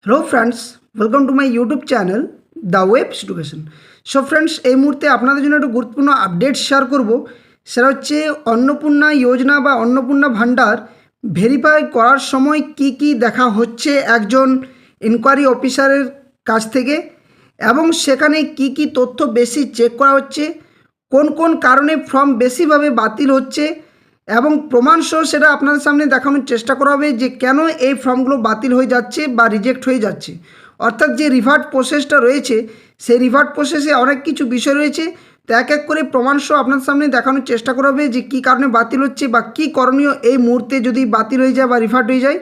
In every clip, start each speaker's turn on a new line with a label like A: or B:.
A: Hello friends, welcome to my YouTube channel the webs education. So friends, এই মুহূর্তে আপনাদের জন্য একটা গুরুত্বপূর্ণ আপডেট শেয়ার করব। সেটা হচ্ছে অন্নপূর্ণা যোজনা বা অন্নপূর্ণা ভান্ডার ভেরিফাই করার সময় কি কি দেখা হচ্ছে একজন ইনকোয়ারি অফিসারের কাছ থেকে, এবং সেখানে কি কি তথ্য বেশি চেক করা হচ্ছে, কোন কোন কারণে ফর্ম বেশিভাবে বাতিল হচ্ছে, এবং প্রমাণসহ সেটা আপনাদের সামনে দেখানোর চেষ্টা করা হবে যে কেন এই ফর্মগুলো বাতিল হয়ে যাচ্ছে বা রিজেক্ট হয়ে যাচ্ছে। অর্থাৎ যে রিভার্ট প্রসেসটা রয়েছে সেই রিভার্ট প্রসেসে অনেক কিছু বিষয় রয়েছে, তো এক এক করে প্রমাণসহ আপনাদের সামনে দেখানোর চেষ্টা করা হবে যে কী কারণে বাতিল হচ্ছে বা কী করণীয় এই মুহূর্তে যদি বাতিল হয়ে যায় বা রিভার্ট হয়ে যায়।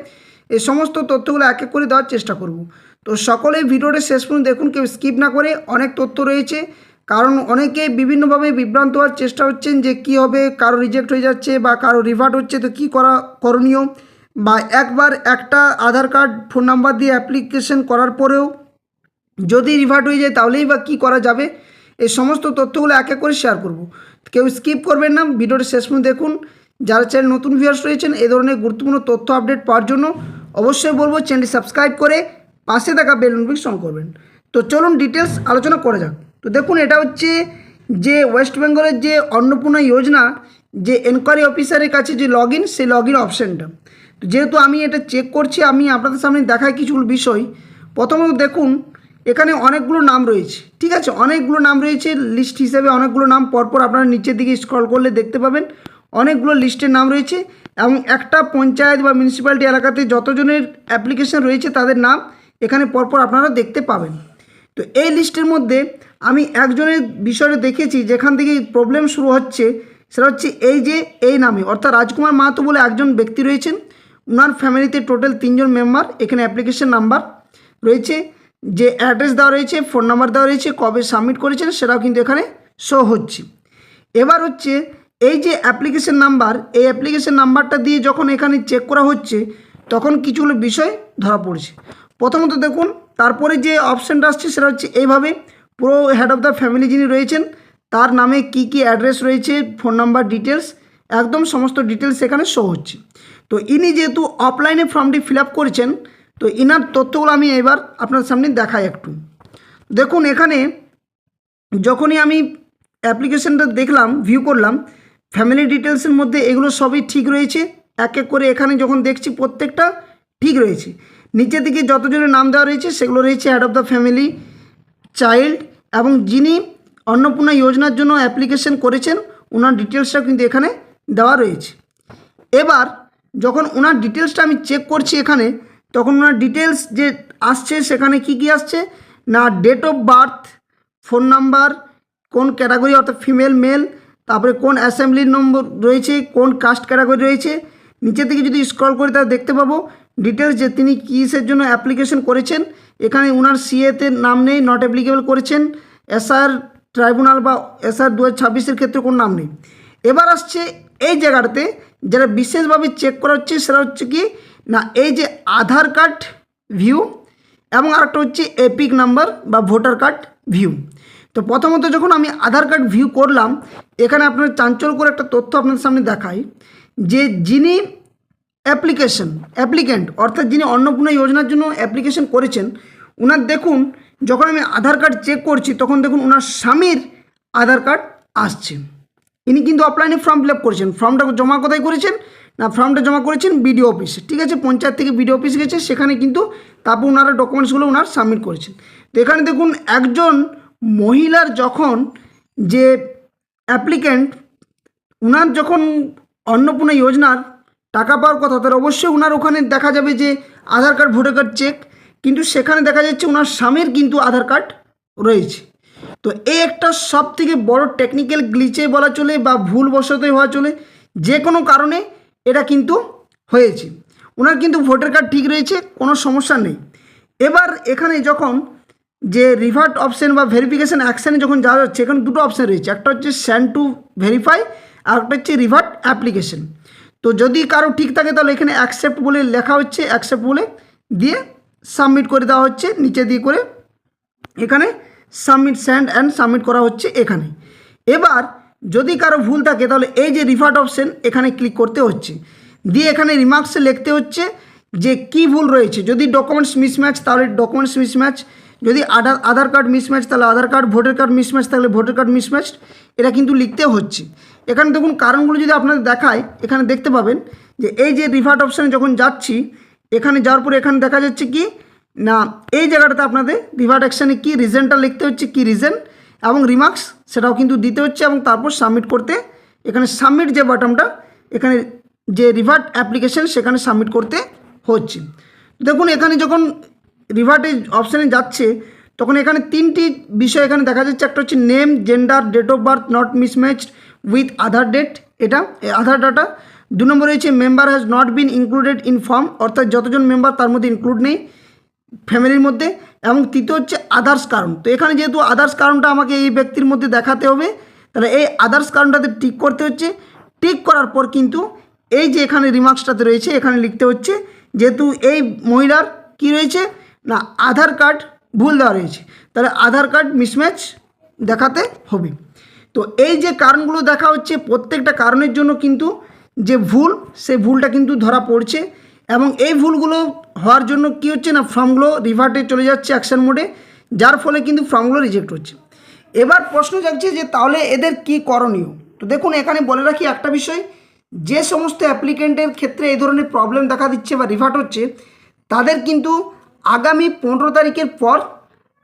A: এই সমস্ত তথ্যগুলো এক এক করে দেওয়ার চেষ্টা করব। তো সকলেই ভিডিওটা শেষ পর্যন্ত দেখুন, কেউ স্কিপ না করে। অনেক তথ্য রয়েছে, কারণ অনেকে বিভিন্নভাবে বিভ্রান্ত হওয়ার চেষ্টা হচ্ছেন যে কী হবে, কারো রিজেক্ট হয়ে যাচ্ছে বা কারো রিভার্ট হচ্ছে, তো কী করা করণীয়, বা একবার একটা আধার কার্ড ফোন নাম্বার দিয়ে অ্যাপ্লিকেশন করার পরেও যদি রিভার্ট হয়ে যায় তাহলেই বা কী করা যাবে। এই সমস্ত তথ্যগুলো এক এক করে শেয়ার করব। কেউ স্কিপ করবেন না, ভিডিওটা শেষ পর্যন্ত দেখুন। যারা চ্যানেল নতুন ভিউয়ার্স রয়েছেন এই ধরনের গুরুত্বপূর্ণ তথ্য আপডেট পাওয়ার জন্য অবশ্যই বলবো চ্যানেলটি সাবস্ক্রাইব করে পাশে থাকা বেল নোটিফিকেশন অন করবেন। তো চলুন ডিটেলস আলোচনা করা যাক। তো দেখুন, এটা হচ্ছে যে ওয়েস্ট বেঙ্গলের যে অন্নপূর্ণা যোজনা যে এনকোয়ারি অফিসারের কাছে যে লগ ইন, সেই লগ ইন অপশানটা। তো যেহেতু আমি এটা চেক করছি, আমি আপনাদের সামনে দেখাই কিছুগুলো বিষয়। প্রথমত দেখুন, এখানে অনেকগুলো নাম রয়েছে, ঠিক আছে, অনেকগুলো নাম রয়েছে লিস্ট হিসেবে, অনেকগুলো নাম পরপর আপনারা নিচের দিকে স্ক্রল করলে দেখতে পাবেন অনেকগুলো লিস্টের নাম রয়েছে, এবং একটা পঞ্চায়েত বা মিউনিসিপ্যালিটি এলাকাতে যতজনের অ্যাপ্লিকেশন রয়েছে তাদের নাম এখানে পরপর আপনারা দেখতে পাবেন। তো এই লিস্টের মধ্যে আমি একজনের বিষয়ে দেখেছি যেখান থেকে প্রবলেম শুরু হচ্ছে, সেটা হচ্ছে এই নামে, অর্থাৎ রাজকুমার মাহাতো বলে একজন ব্যক্তি রয়েছেন। ওনার ফ্যামিলিতে টোটাল 3 জন মেম্বার। এখানে অ্যাপ্লিকেশন নাম্বার রয়েছে, যে অ্যাড্রেস দেওয়া রয়েছে, ফোন নাম্বার দেওয়া রয়েছে, কবে সাবমিট করেছেন সেটাও কিন্তু এখানে শো হচ্ছে। এবার হচ্ছে এই যে অ্যাপ্লিকেশন নাম্বার, এই অ্যাপ্লিকেশন নাম্বারটা দিয়ে যখন এখানে চেক করা হচ্ছে তখন কিছুগুলো বিষয় ধরা পড়ছে। প্রথমত দেখুন, তারপরে যে অপশানটা আসছে সেটা হচ্ছে এইভাবে, পুরো হেড অফ দ্য ফ্যামিলি যিনি রয়েছেন তার নামে কি কি অ্যাড্রেস রয়েছে, ফোন নাম্বার, ডিটেলস, একদম সমস্ত ডিটেলস এখানে শো হচ্ছে। তো ইনি যেহেতু অফলাইনে ফর্মটি ফিল আপ করেছেন, তো ইনার তথ্যগুলো আমি এবার আপনার সামনে দেখাই একটু। দেখুন, এখানে যখনই আমি অ্যাপ্লিকেশনটা দেখলাম, ভিউ করলাম, ফ্যামিলি ডিটেলসের মধ্যে এগুলো সবই ঠিক রয়েছে। এক এক করে এখানে যখন দেখছি প্রত্যেকটা ঠিক রয়েছে। নিচের দিকে যতজনের নাম দেওয়া রয়েছে সেগুলো রয়েছে head of the family, child, এবং যিনি অন্নপূর্ণা যোজনার জন্য অ্যাপ্লিকেশন করেছেন ওনার ডিটেলসটা কিন্তু এখানে দেওয়া রয়েছে। এবার যখন ওনার ডিটেলসটা আমি চেক করছি এখানে, তখন ওনার ডিটেলস যে আসছে সেখানে কি কি আসছে না, date of birth, phone number, কোন ক্যাটাগরি অর্থাৎ ফিমেল মেল, তারপরে কোন অ্যাসেম্বলির নম্বর রয়েছে, কোন কাস্ট ক্যাটাগরি রয়েছে। নিচের দিকে যদি স্ক্রল করি তাহলে দেখতে পাবো ডিটেলস যে তিনি কিসের জন্য অ্যাপ্লিকেশন করেছেন। এখানে ওনার সিএতে নাম নেই, নট অ্যাপ্লিকেবল করেছেন। এসআর ট্রাইব্যুনাল বা এসআর 2026-এর ক্ষেত্রে কোনো নাম নেই। এবার আসছে এই জায়গাটাতে যেটা বিশেষভাবে চেক করা হচ্ছে সেটা হচ্ছে কি না, এই যে আধার কার্ড ভিউ, এবং আরেকটা হচ্ছে এপিক নাম্বার বা ভোটার কার্ড ভিউ। তো প্রথমত যখন আমি আধার কার্ড ভিউ করলাম, এখানে আপনার চাঞ্চল্যকর একটা তথ্য আপনাদের সামনে দেখাই, যে যিনি অ্যাপ্লিক্যান্ট অর্থাৎ যিনি অন্নপূর্ণা যোজনার জন্য অ্যাপ্লিকেশন করেছেন, ওনার দেখুন যখন আমি আধার কার্ড চেক করছি তখন দেখুন ওনার স্বামীর আধার কার্ড আসছে। ইনি কিন্তু অফলাইনে ফর্ম ফিল আপ করেছেন। ফর্মটা জমা কোথায় করেছেন না, ফর্মটা জমা করেছেন বিডিও অফিসে, ঠিক আছে, পঞ্চায়েত থেকে বিডিও অফিস গেছে, সেখানে কিন্তু তারপর ওনারা ডকুমেন্টসগুলো ওনার সাবমিট করেছেন। তো এখানে দেখুন একজন মহিলার যখন যে অ্যাপ্লিক্যান্ট, ওনার যখন অন্নপূর্ণা যোজনার টাকা পাওয়ার কথা, তার অবশ্যই ওনার ওখানে দেখা যাবে যে আধার কার্ড, ভোটার কার্ড চেক, কিন্তু সেখানে দেখা যাচ্ছে ওনার স্বামীর কিন্তু আধার কার্ড রয়েছে। তো এই একটা সব থেকে বড় টেকনিক্যাল গ্লিচে বলা চলে বা ভুলবশতই হওয়া চলে, যে কোনো কারণে এটা কিন্তু হয়েছে। ওনার কিন্তু ভোটার কার্ড ঠিক রয়েছে, কোনো সমস্যা নেই। এবার এখানে যখন যে রিভার্ট অপশান বা ভেরিফিকেশান অ্যাকশানে যখন যাওয়া যাচ্ছে, এখানে দুটো অপশান রয়েছে, একটা হচ্ছে সেন্ড টু ভেরিফাই আর একটা হচ্ছে রিভার্ট অ্যাপ্লিকেশন। তো যদি কারো ঠিক থাকে তাহলে এখানে অ্যাকসেপ্ট বলে লেখা হচ্ছে, অ্যাকসেপ্ট বলে দিয়ে সাবমিট করে দেওয়া হচ্ছে, নিচে দিয়ে করে এখানে সাবমিট, সেন্ড অ্যান্ড সাবমিট করা হচ্ছে এখানে। এবার যদি কারো ভুল থাকে তাহলে এই যে রিভার্ট অপশান এখানে ক্লিক করতে হচ্ছে, দিয়ে এখানে রিমার্কসে লিখতে হচ্ছে যে কী ভুল রয়েছে। যদি ডকুমেন্টস মিসম্যাচ তাহলে ডকুমেন্টস মিসম্যাচ, যদি আধার কার্ড মিসম্যাচ তাহলে আধার কার্ড, ভোটার কার্ড মিসম্যাচ থাকলে ভোটার কার্ড মিসম্যাচ, এটা কিন্তু লিখতে হচ্ছে। এখানে দেখুন কারণগুলো যদি আপনাদের দেখায়, এখানে দেখতে পাবেন যে এই যে রিভার্ট অপশানে যখন যাচ্ছি, এখানে যাওয়ার পরে এখানে দেখা যাচ্ছে কি না, এই জায়গাটাতে আপনাদের রিভার্ট অ্যাকশানে কী রিজনটা লিখতে হচ্ছে, কী রিজন এবং রিমার্কস সেটাও কিন্তু দিতে হচ্ছে, এবং তারপর সাবমিট করতে এখানে সাবমিট যে বাটনটা, এখানে যে রিভার্ট অ্যাপ্লিকেশন সেখানে সাবমিট করতে হচ্ছে। দেখুন এখানে যখন রিভার্টের অপশানে যাচ্ছে তখন এখানে তিনটি বিষয় এখানে দেখা যাচ্ছে। একটা হচ্ছে name, gender, date of birth not mismatched with Aadhaar date, এটা আধার ডাটা। 2 নম্বরে হচ্ছে member has not been included in form, অর্থাৎ যতজন মেম্বার তার মধ্যে ইনক্লুড নেই ফ্যামিলির মধ্যে। এবং তৃতীয় হচ্ছে আদার্স কারণ। তো এখানে যেহেতু আদার্স কারণটা আমাকে এই ব্যক্তির মধ্যে দেখাতে হবে, তাহলে এই আদার্স কারণটাতে টিক করতে হচ্ছে। টিক করার পর কিন্তু এই যে এখানে রিমার্কসটাতে রয়েছে এখানে লিখতে হচ্ছে, যেহেতু এই মহিলার কি রয়েছে না আধার কার্ড ভুল দেওয়া রয়েছে, তাহলে আধার কার্ড মিসম্যাচ দেখাতে হবে। তো এই যে কারণগুলো দেখা হচ্ছে, প্রত্যেকটা কারণের জন্য কিন্তু যে ভুল, সেই ভুলটা কিন্তু ধরা পড়ছে। এবং এই ভুলগুলো হওয়ার জন্য কি হচ্ছে না, ফর্মগুলো রিভার্টে চলে যাচ্ছে অ্যাকশন মোডে, যার ফলে কিন্তু ফর্মগুলো রিজেক্ট হচ্ছে। এবার প্রশ্ন জাগছে যে তাহলে এদের কি করণীয়। তো দেখুন এখানে বলে রাখি একটা বিষয়, যে সমস্ত অ্যাপ্লিকেন্টের ক্ষেত্রে এই ধরনের প্রবলেম দেখা দিচ্ছে বা রিভার্ট হচ্ছে, তাদের কিন্তু আগামী 15 তারিখের পর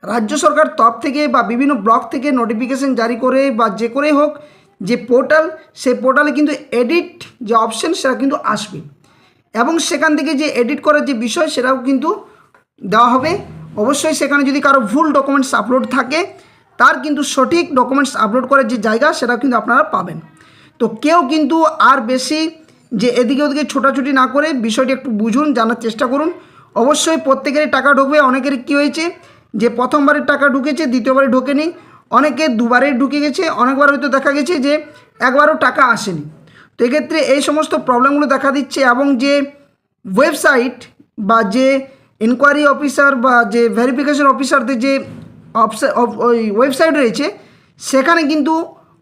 A: রাজ্য সরকার তরফ থেকে বা বিভিন্ন ব্লক থেকে নোটিফিকেশন জারি করে বা যে করে হোক যে পোর্টাল, সেই পোর্টালে কিন্তু এডিট যে অপশন সেটা কিন্তু আসবে, এবং সেখান থেকে যে এডিট করার যে বিষয় সেটাও কিন্তু দেওয়া হবে। অবশ্যই সেখানে যদি কারো ভুল ডকুমেন্টস আপলোড থাকে, তার কিন্তু সঠিক ডকুমেন্টস আপলোড করার যে জায়গা সেটাও কিন্তু আপনারা পাবেন। তো কেউ কিন্তু আর বেশি যে এদিকে ওদিকে ছোটাছুটি না করে বিষয়টি একটু বুঝুন, জানার চেষ্টা করুন। অবশ্যই প্রত্যেকেরই টাকা ঢুকবে। অনেকের কী হয়েছে যে প্রথমবারের টাকা ঢুকেছে, দ্বিতীয়বারে ঢোকেনি, অনেকে দুবারে ঢুকে গেছে, অনেকবার হয়তো দেখা গেছে যে একবারও টাকা আসেনি। তো এক্ষেত্রে এই সমস্ত প্রবলেমগুলো দেখা দিচ্ছে। এবং যে ওয়েবসাইট বা যে ইনকোয়ারি অফিসার বা যে ভেরিফিকেশন অফিসারদের যে ওই ওয়েবসাইট রয়েছে, সেখানে কিন্তু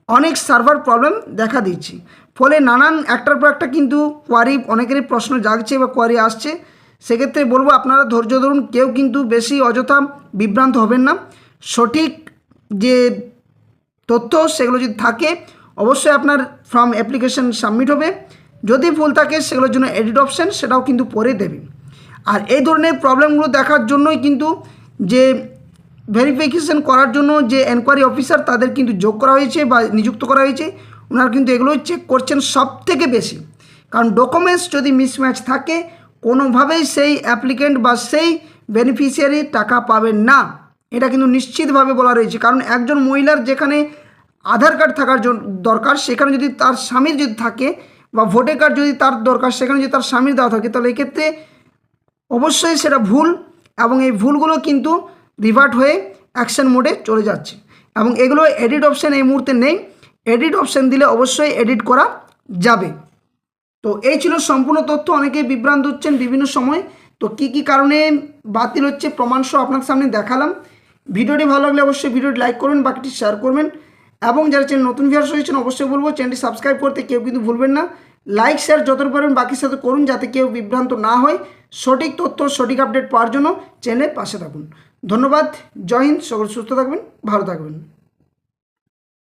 A: অনেক সার্ভার প্রবলেম দেখা দিচ্ছে। ফলে নানান একটার পর একটা কিন্তু কোয়ারি, অনেকেরই প্রশ্ন জাগছে বা কোয়ারি আসছে। সেক্ষেত্রে বলবো আপনারা ধৈর্য ধরুন, কেউ কিন্তু বেশি অযথা বিভ্রান্ত হবেন না। সঠিক যে তথ্য সেগুলো যদি থাকে অবশ্যই আপনার ফর্ম অ্যাপ্লিকেশন সাবমিট হবে। যদি ভুল থাকে সেগুলোর জন্য এডিট অপশান সেটাও কিন্তু পরে দেবে। আর এই ধরনের প্রবলেমগুলো দেখার জন্যই কিন্তু যে ভেরিফিকেশন করার জন্য যে এনকোয়ারি অফিসার তাদের কিন্তু যোগ করা হয়েছে বা নিযুক্ত করা হয়েছে, ওনারা কিন্তু এগুলো চেক করছেন সব থেকে বেশি। কারণ ডকুমেন্টস যদি মিসম্যাচ থাকে কোনোভাবেই সেই অ্যাপ্লিকেন্ট বা সেই বেনিফিশিয়ারি টাকা পাবেন না, এটা কিন্তু নিশ্চিতভাবে বলা রয়েছে। কারণ একজন মহিলার যেখানে আধার কার্ড থাকার দরকার, সেখানে যদি তার স্বামীর যদি থাকে, বা ভোটার কার্ড যদি তার দরকার সেখানে যদি তার স্বামীর দেওয়া থাকে, তাহলে এক্ষেত্রে অবশ্যই সেটা ভুল, এবং এই ভুলগুলো কিন্তু রিভার্ট হয়ে অ্যাকশন মোডে চলে যাচ্ছে। এবং এগুলো এডিট অপশান এই মুহূর্তে নেই, এডিট অপশান দিলে অবশ্যই এডিট করা যাবে। তো এই ছিল সম্পূর্ণ তথ্য। অনেকেই বিভ্রান্ত হচ্ছেন বিভিন্ন সময়। তো কি কারণে বাতিল হচ্ছে প্রমাণসহ আপনার সামনে দেখালাম। ভিডিওটি ভালো লাগলে অবশ্যই ভিডিওটি লাইক করবেন, বাকিটি শেয়ার করবেন, এবং যারা চ্যানেল নতুন ভিউয়ার্স হয়েছেন অবশ্যই বলবো চ্যানেলটি সাবস্ক্রাইব করতে কেউ কিন্তু ভুলবেন না। লাইক শেয়ার যতটা পারবেন বাকির সাথে করুন, যাতে কেউ বিভ্রান্ত না হয়। সঠিক তথ্য সঠিক আপডেট পাওয়ার জন্য চ্যানেলের পাশে থাকুন। ধন্যবাদ। জয় হিন্দ। সকল সুস্থ থাকবেন, ভালো থাকবেন।